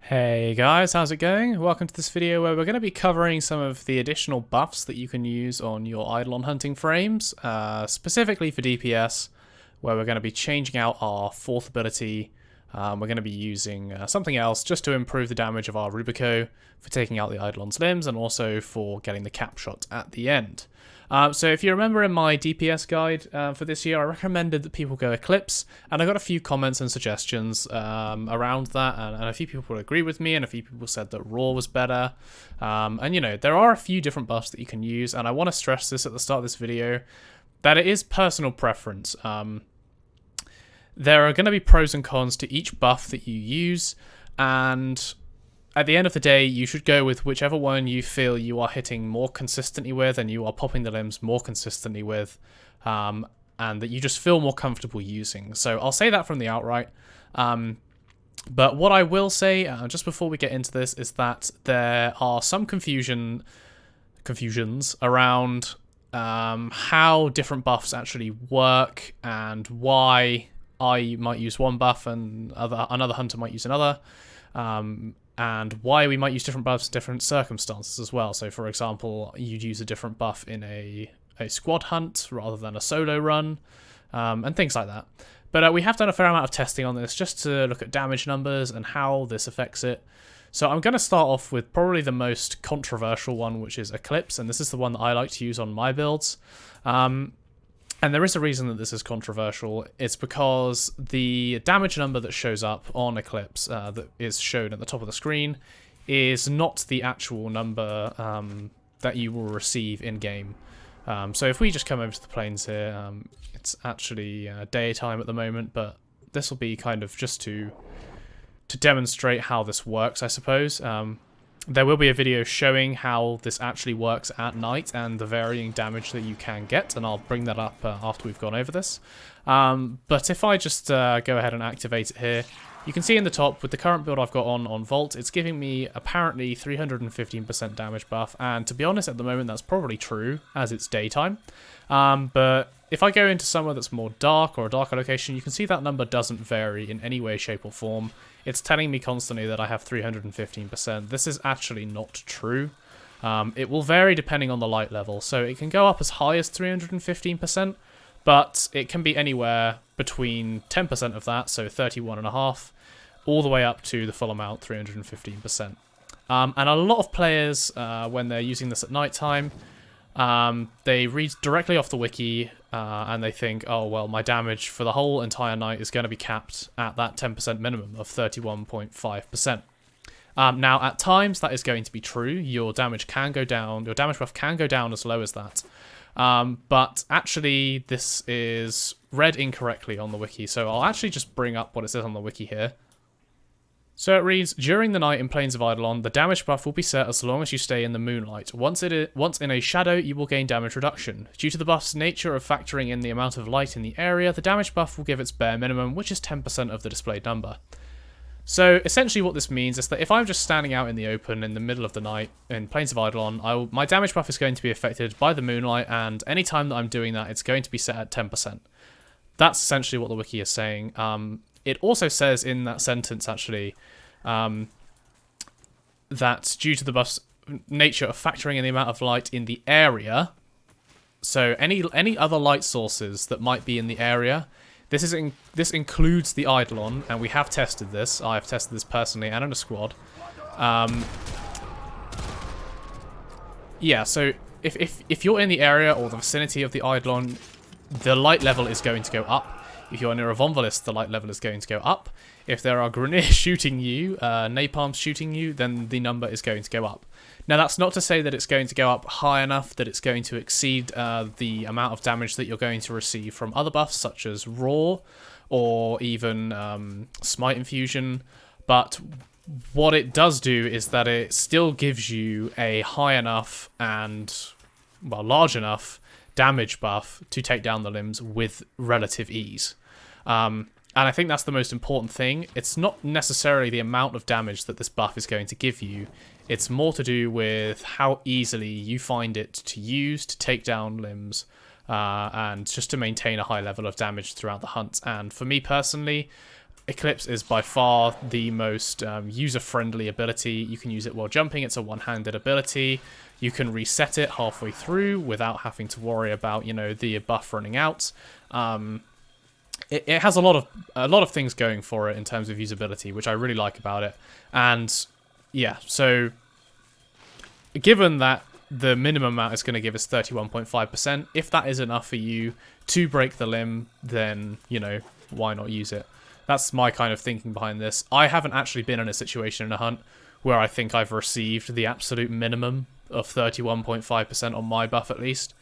Hey guys, how's it going? Welcome to this video where we're going to be covering some of the additional buffs that you can use on your Eidolon hunting frames, specifically for DPS, where we're going to be changing out our fourth ability. We're going to be using something else just to improve the damage of our Rubico for taking out the Eidolon's limbs and also for getting the cap shot at the end. So if you remember in my DPS guide for this year, I recommended that people go Eclipse, and I got a few comments and suggestions around that, and a few people agree with me, and a few people said that Raw was better. And you know, there are a few different buffs that you can use, and I want to stress this at the start of this video, that it is personal preference. There are going to be pros and cons to each buff that you use, and at the end of the day, you should go with whichever one you feel you are hitting more consistently with and you are popping the limbs more consistently with, and that you just feel more comfortable using. So I'll say that from the outright. But what I will say, just before we get into this, is that there are some confusions around how different buffs actually work and why I might use one buff and another hunter might use another. And why we might use different buffs in different circumstances as well. So, for example, you'd use a different buff in a squad hunt rather than a solo run, and things like that. But we have done a fair amount of testing on this just to look at damage numbers and how this affects it. So I'm going to start off with probably the most controversial one, which is Eclipse, and this is the one that I like to use on my builds. And there is a reason that this is controversial. It's because the damage number that shows up on Eclipse, that is shown at the top of the screen, is not the actual number that you will receive in-game. So if we just come over to the plains here, it's actually daytime at the moment, but this will be kind of just to demonstrate how this works, I suppose. There will be a video showing how this actually works at night and the varying damage that you can get, and I'll bring that up after we've gone over this. But if I just go ahead and activate it here, you can see in the top, with the current build I've got on Vault, it's giving me apparently 315% damage buff, and to be honest, at the moment that's probably true, as it's daytime. But if I go into somewhere that's more dark or a darker location, you can see that number doesn't vary in any way, shape or form. It's telling me constantly that I have 315%. This is actually not true. It will vary depending on the light level, so it can go up as high as 315%, but it can be anywhere between 10% of that, so 31.5, all the way up to the full amount, 315%. And a lot of players, when they're using this at nighttime, they read directly off the wiki, and they think, oh, well, my damage for the whole entire night is going to be capped at that 10% minimum of 31.5%. Now, at times, that is going to be true. Your damage can go down, your damage buff can go down as low as that. But actually, this is read incorrectly on the wiki, so I'll actually just bring up what it says on the wiki here. So it reads, during the night in Plains of Eidolon, the damage buff will be set as long as you stay in the moonlight. Once in a shadow, you will gain damage reduction. Due to the buff's nature of factoring in the amount of light in the area, the damage buff will give its bare minimum, which is 10% of the displayed number. So essentially what this means is that if I'm just standing out in the open in the middle of the night in Plains of Eidolon, my damage buff is going to be affected by the moonlight, and any time that I'm doing that, it's going to be set at 10%. That's essentially what the wiki is saying. It also says in that sentence, actually, that due to the buff's nature of factoring in the amount of light in the area, so any other light sources that might be in the area, this includes the Eidolon, and we have tested this. I have tested this personally and in a squad. Yeah, so if you're in the area or the vicinity of the Eidolon, the light level is going to go up. If you're near a Vonvalis, the light level is going to go up. If there are grenades shooting you, napalms shooting you, then the number is going to go up. Now, that's not to say that it's going to go up high enough that it's going to exceed the amount of damage that you're going to receive from other buffs, such as Raw or even Smite Infusion. But what it does do is that it still gives you a high enough and, well, large enough damage buff to take down the limbs with relative ease. And I think that's the most important thing. It's not necessarily the amount of damage that this buff is going to give you. It's more to do with how easily you find it to use to take down limbs, and just to maintain a high level of damage throughout the hunt. And for me personally, Eclipse is by far the most user-friendly ability. You can use it while jumping. It's a one-handed ability. You can reset it halfway through without having to worry about, you know, the buff running out. It has a lot of things going for it in terms of usability, which I really like about it. And yeah, so given that the minimum amount it's going to give is 31.5%, if that is enough for you to break the limb, then, you know, why not use it? That's my kind of thinking behind this. I haven't actually been in a situation in a hunt where I think I've received the absolute minimum of 31.5% on my buff, at least.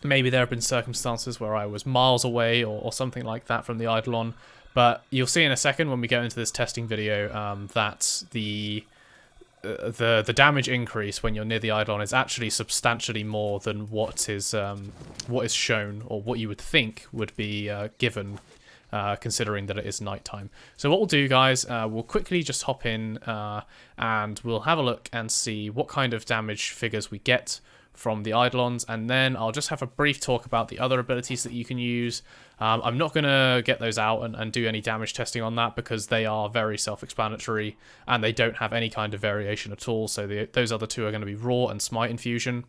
Maybe there have been circumstances where I was miles away or something like that from the Eidolon, but you'll see in a second when we go into this testing video that the damage increase when you're near the Eidolon is actually substantially more than what is shown, or what you would think would be given, considering that it is nighttime. So what we'll do, guys, we'll quickly just hop in and we'll have a look and see what kind of damage figures we get from the Eidolons, and then I'll just have a brief talk about the other abilities that you can use. I'm not going to get those out and do any damage testing on that, because they are very self-explanatory and they don't have any kind of variation at all. So those other two are going to be Raw and Smite Infusion.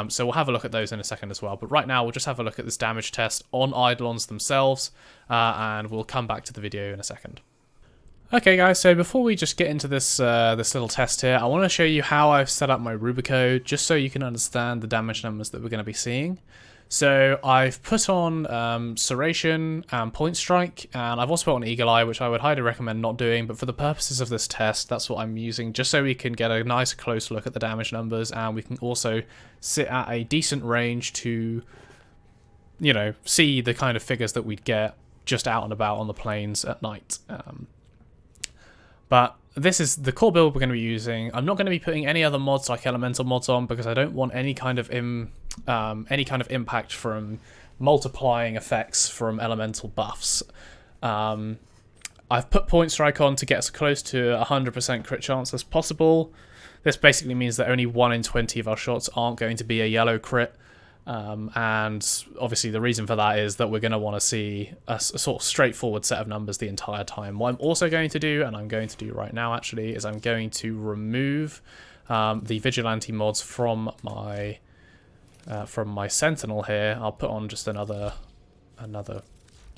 So we'll have a look at those in a second as well. But right now we'll just have a look at this damage test on Eidolons themselves, and we'll come back to the video in a second. Okay guys, so before we just get into this little test here, I want to show you how I've set up my Rubico, just so you can understand the damage numbers that we're going to be seeing. So I've put on Serration and Point Strike, and I've also put on Eagle Eye, which I would highly recommend not doing, but for the purposes of this test, that's what I'm using, just so we can get a nice close look at the damage numbers, and we can also sit at a decent range to, you know, see the kind of figures that we'd get just out and about on the plains at night. But this is the core build we're going to be using. I'm not going to be putting any other mods like elemental mods on, because I don't want any kind of impact from multiplying effects from elemental buffs. I've put Point Strike on to get as close to 100% crit chance as possible. This basically means that only 1 in 20 of our shots aren't going to be a yellow crit. And obviously the reason for that is that we're going to want to see a sort of straightforward set of numbers the entire time. What I'm also going to do, and I'm going to do right now actually, is I'm going to remove the Vigilante mods from my Sentinel here. I'll put on just another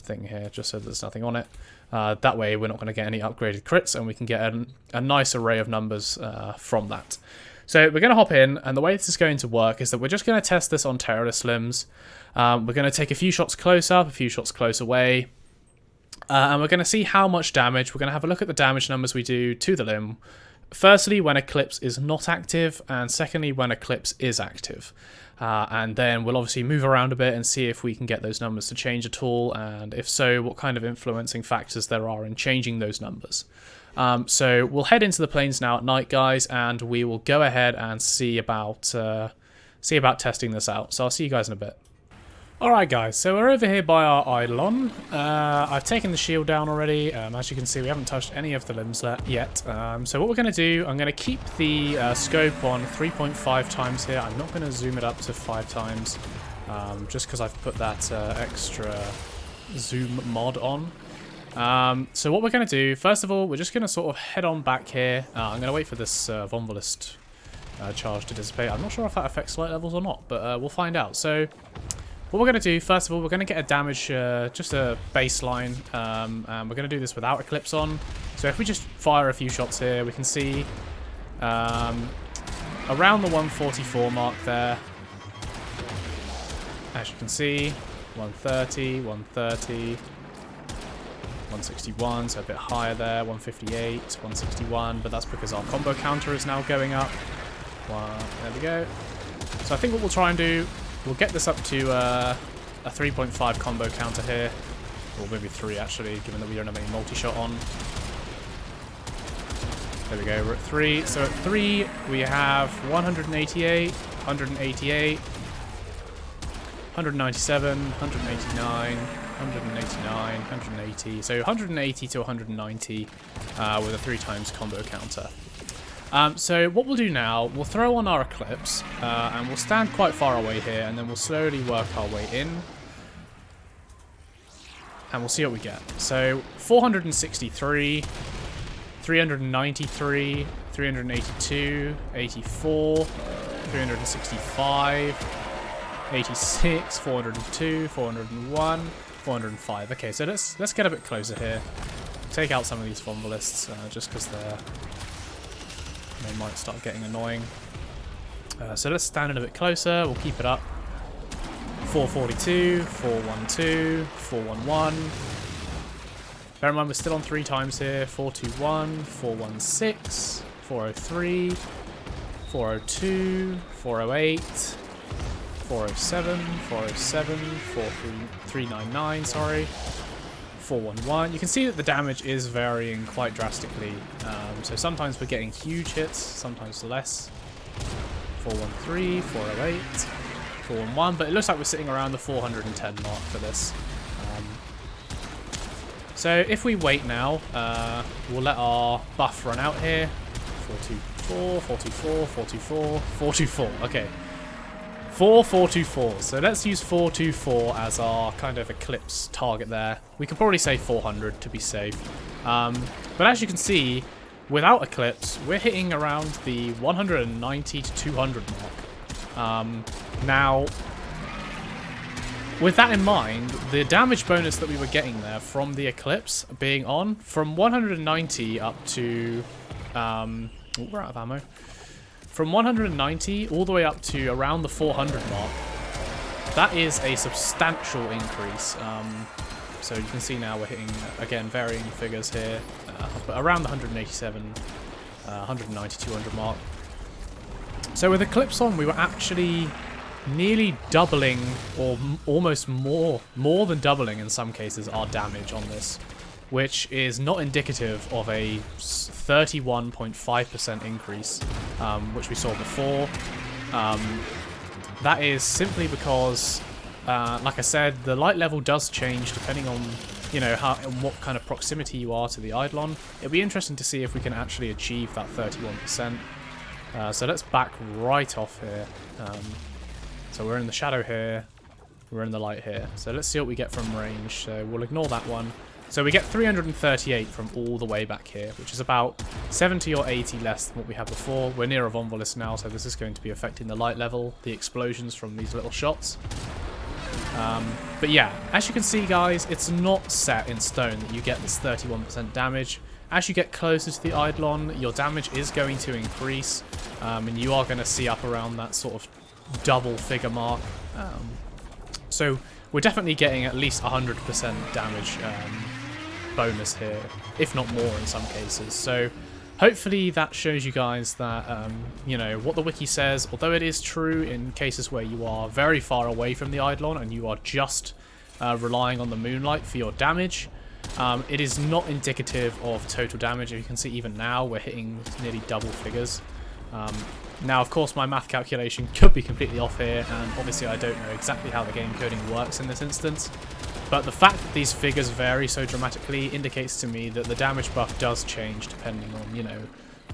thing here, just so there's nothing on it. That way we're not going to get any upgraded crits, and we can get a nice array of numbers from that. So we're going to hop in, and the way this is going to work is that we're just going to test this on terrorist limbs. We're going to take a few shots close up, a few shots close away, and we're going to see how much damage. We're going to have a look at the damage numbers we do to the limb. Firstly, when Eclipse is not active, and secondly, when Eclipse is active. And then we'll obviously move around a bit and see if we can get those numbers to change at all, and if so, what kind of influencing factors there are in changing those numbers. So we'll head into the plains now at night, guys, and we will go ahead and see about testing this out. So I'll see you guys in a bit. Alright guys, so we're over here by our Eidolon. I've taken the shield down already. As you can see, we haven't touched any of the limbs yet. So what we're going to do, I'm going to keep the scope on 3.5 times here. I'm not going to zoom it up to 5 times, just because I've put that extra zoom mod on. So what we're going to do, first of all, we're just going to sort of head on back here. I'm going to wait for this Vonvolist charge to dissipate. I'm not sure if that affects light levels or not, but we'll find out. So what we're going to do, first of all, we're going to get a damage, just a baseline, and we're going to do this without Eclipse on. So if we just fire a few shots here, we can see around the 144 mark there. As you can see, 130, 130, 161, so a bit higher there, 158, 161, but that's because our combo counter is now going up. There we go. So I think what we'll try and do, we'll get this up to a 3.5 combo counter here, or maybe 3 actually, given that we don't have any multi-shot on. There we go, we're at 3. So at 3, we have 188, 188, 197, 189, 189, 180. So 180 to 190 with a 3 times combo counter. So what we'll do now, we'll throw on our Eclipse, and we'll stand quite far away here, and then we'll slowly work our way in. and we'll see what we get. So 463, 393, 382, 84, 365, 86, 402, 401, 405. Okay, so let's get a bit closer here. Take out some of these Vombolists, just because they might start getting annoying. So let's stand in a bit closer. We'll keep it up. 442, 412, 411. Bear in mind we're still on 3 times here. 421, 416, 403, 402, 408, 407, 407, 399, sorry. 411. You can see that the damage is varying quite drastically. So sometimes we're getting huge hits, sometimes less. 413, 408, 411, but it looks like we're sitting around the 410 mark for this. So if we wait now, we'll let our buff run out here. 424, 424, 424, 424. Okay. 424. So let's use 424 as our kind of Eclipse target there. We could probably say 400 to be safe. But as you can see, without Eclipse, we're hitting around the 190 to 200 mark. Now, with that in mind, the damage bonus that we were getting there from the Eclipse being on, from 190 up to... oh, we're out of ammo. From 190 all the way up to around the 400 mark, that is a substantial increase. So you can see now we're hitting, again, varying figures here, but around the 187, 190, 200 mark. So with Eclipse on, we were actually nearly doubling, or almost more than doubling in some cases, our damage on this, which is not indicative of a 31.5% increase, which we saw before. That is simply because, like I said, the light level does change depending on, you know, what kind of proximity you are to the Eidolon. It'll be interesting to see if we can actually achieve that 31%. So let's back right off here. So we're in the shadow here, we're in the light here. So let's see what we get from range. So we'll ignore that one. So we get 338 from all the way back here, which is about 70 or 80 less than what we had before. We're near a Vombolist now, so this is going to be affecting the light level, the explosions from these little shots. But yeah, as you can see, guys, it's not set in stone that you get this 31% damage. As you get closer to the Eidolon, your damage is going to increase, and you are going to see up around that sort of double figure mark. So we're definitely getting at least 100% damage bonus here, if not more in some cases. So hopefully that shows you guys that, you know, what the wiki says, although it is true in cases where you are very far away from the Eidolon and you are just relying on the moonlight for your damage, it is not indicative of total damage. As you can see, even now we're hitting nearly double figures. Now, of course, my math calculation could be completely off here, and obviously I don't know exactly how the game coding works in this instance. But the fact that these figures vary so dramatically indicates to me that the damage buff does change depending on, you know,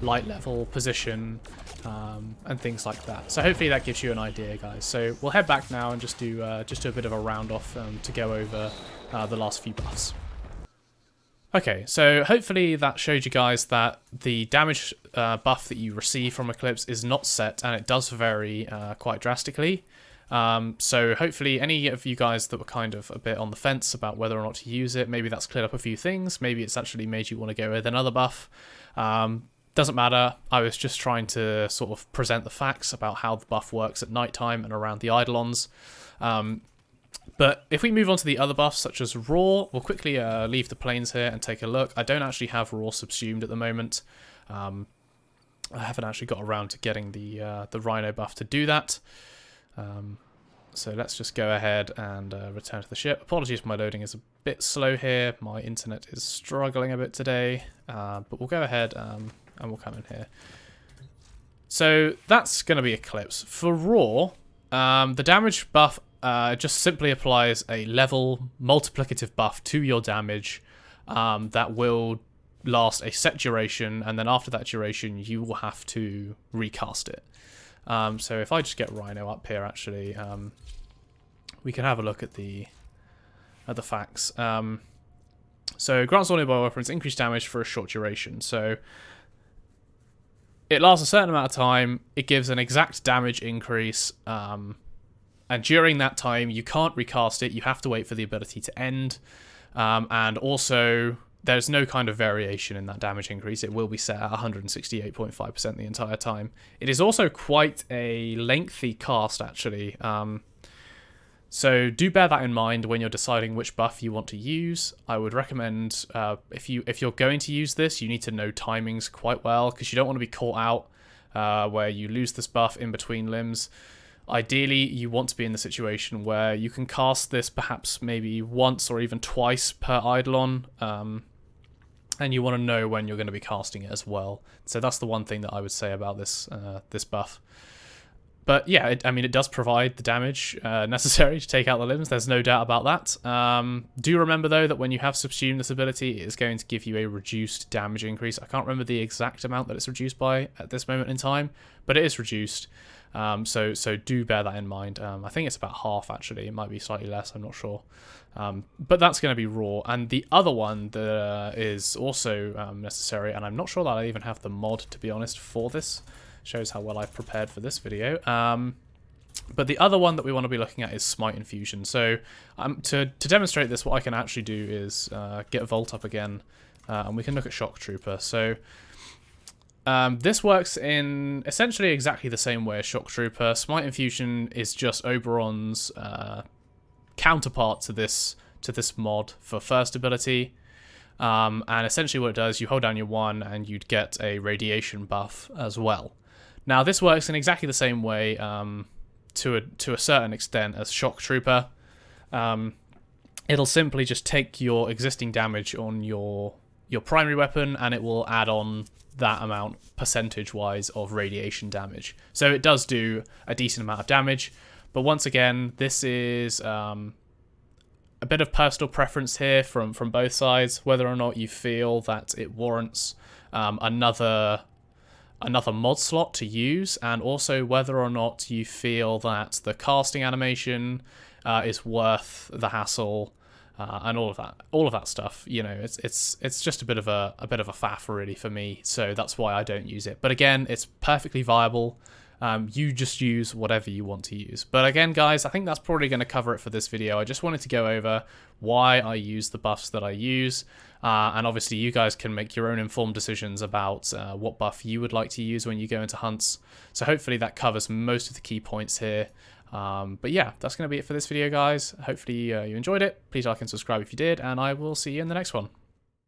light level, position, and things like that. So hopefully that gives you an idea, guys. So we'll head back now and just do a bit of a round off to go over the last few buffs. Okay, so hopefully that showed you guys that the damage buff that you receive from Eclipse is not set, and it does vary quite drastically. So hopefully any of you guys that were kind of a bit on the fence about whether or not to use it, maybe that's cleared up a few things. Maybe it's actually made you want to go with another buff. Doesn't matter. I was just trying to sort of present the facts about how the buff works at nighttime and around the Eidolons. But if we move on to the other buffs, such as Raw, we'll quickly leave the plains here and take a look. I don't actually have Raw subsumed at the moment. I haven't actually got around to getting the Rhino buff to do that. So let's just go ahead and return to the ship. Apologies, my loading is a bit slow here. My internet is struggling a bit today. But we'll go ahead and we'll come in here. So that's going to be Eclipse. For Raw, the damage buff just simply applies a level multiplicative buff to your damage that will last a set duration, and then after that duration you will have to recast it. So if I just get Rhino up here, actually, we can have a look at the facts. So grants all nearby weapons increased damage for a short duration. So it lasts a certain amount of time. It gives an exact damage increase. And during that time, you can't recast it. You have to wait for the ability to end. And also, there's no kind of variation in that damage increase. It will be set at 168.5% the entire time. It is also quite a lengthy cast, actually. So do bear that in mind when you're deciding which buff you want to use. I would recommend, if you're going to use this, you need to know timings quite well, because you don't want to be caught out where you lose this buff in between limbs. Ideally, you want to be in the situation where you can cast this perhaps maybe once or even twice per Eidolon, and you want to know when you're going to be casting it as well. So that's the one thing that I would say about this this buff. But yeah, it does provide the damage necessary to take out the limbs. There's no doubt about that. Do remember, though, that when you have subsumed this ability, it is going to give you a reduced damage increase. I can't remember the exact amount that it's reduced by at this moment in time, but it is reduced. So do bear that in mind. I think it's about half, actually. It might be slightly less, I'm not sure. But that's going to be raw. And the other one that is also necessary, and I'm not sure that I even have the mod, to be honest, for this. Shows how well I've prepared for this video. But the other one that we want to be looking at is Smite Infusion. So to demonstrate this, what I can actually do is get Volt up again, and we can look at Shock Trooper. So this works in essentially exactly the same way as Shock Trooper. Smite Infusion is just Oberon's counterpart to this mod for first ability. And essentially what it does, you hold down your 1 and you'd get a radiation buff as well. Now this works in exactly the same way to a certain extent as Shock Trooper. It'll simply just take your existing damage on your primary weapon, and it will add on that amount percentage-wise of radiation damage. So it does do a decent amount of damage, but once again, this is a bit of personal preference here from both sides, whether or not you feel that it warrants another mod slot to use, and also whether or not you feel that the casting animation is worth the hassle, and all of that stuff. You know, it's just a bit of a faff really for me, so that's why I don't use it. But again, it's perfectly viable. You just use whatever you want to use. But again, guys, I think that's probably going to cover it for this video. I just wanted to go over why I use the buffs that I use. And obviously, you guys can make your own informed decisions about what buff you would like to use when you go into hunts. So hopefully that covers most of the key points here. But yeah, that's going to be it for this video, guys. Hopefully you enjoyed it. Please like and subscribe if you did, and I will see you in the next one.